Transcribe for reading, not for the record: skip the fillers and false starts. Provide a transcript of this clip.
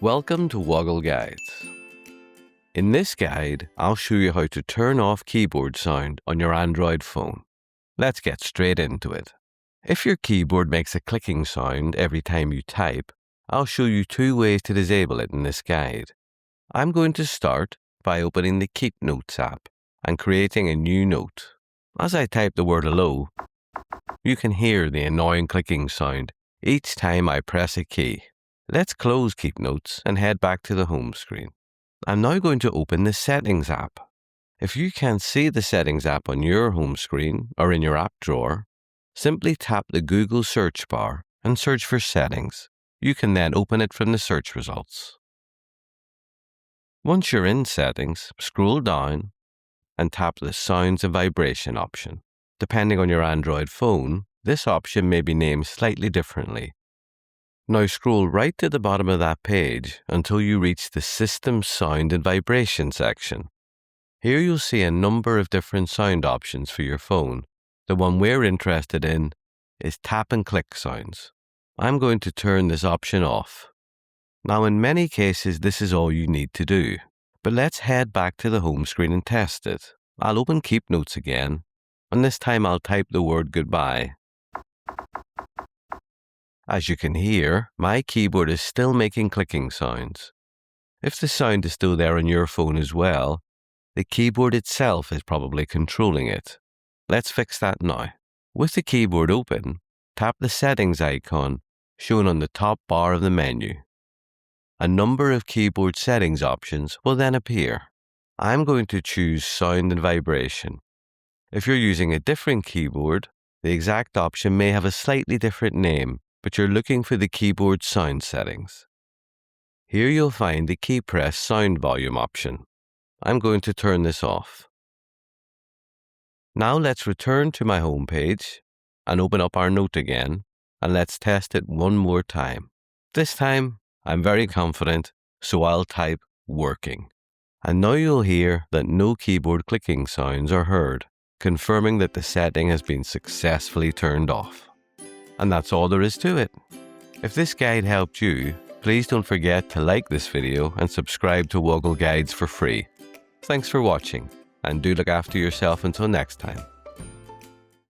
Welcome to Woggle Guides. In this guide, I'll show you how to turn off keyboard sound on your Android phone. Let's get straight into it. If your keyboard makes a clicking sound every time you type, I'll show you two ways to disable it in this guide. I'm going to start by opening the Keep Notes app and creating a new note. As I type the word hello, you can hear the annoying clicking sound each time I press a key. Let's close Keep Notes and head back to the home screen. I'm now going to open the Settings app. If you can't see the Settings app on your home screen or in your app drawer, simply tap the Google search bar and search for Settings. You can then open it from the search results. Once you're in Settings, scroll down and tap the Sounds and Vibration option. Depending on your Android phone, this option may be named slightly differently. Now scroll right to the bottom of that page until you reach the System Sound and Vibration section. Here you'll see a number of different sound options for your phone. The one we're interested in is tap and click sounds. I'm going to turn this option off. Now in many cases this is all you need to do, but let's head back to the home screen and test it. I'll open Keep Notes again, and this time I'll type the word goodbye. As you can hear, my keyboard is still making clicking sounds. If the sound is still there on your phone as well, the keyboard itself is probably controlling it. Let's fix that now. With the keyboard open, tap the Settings icon shown on the top bar of the menu. A number of keyboard settings options will then appear. I'm going to choose Sound and Vibration. If you're using a different keyboard, the exact option may have a slightly different name, but you're looking for the keyboard sound settings. Here you'll find the key press sound volume option. I'm going to turn this off. Now let's return to my home page and open up our note again, and let's test it one more time. This time, I'm very confident, so I'll type working. And now you'll hear that no keyboard clicking sounds are heard, confirming that the setting has been successfully turned off. And that's all there is to it. If this guide helped you, please don't forget to like this video and subscribe to Woggle Guides for free. Thanks for watching, and do look after yourself until next time.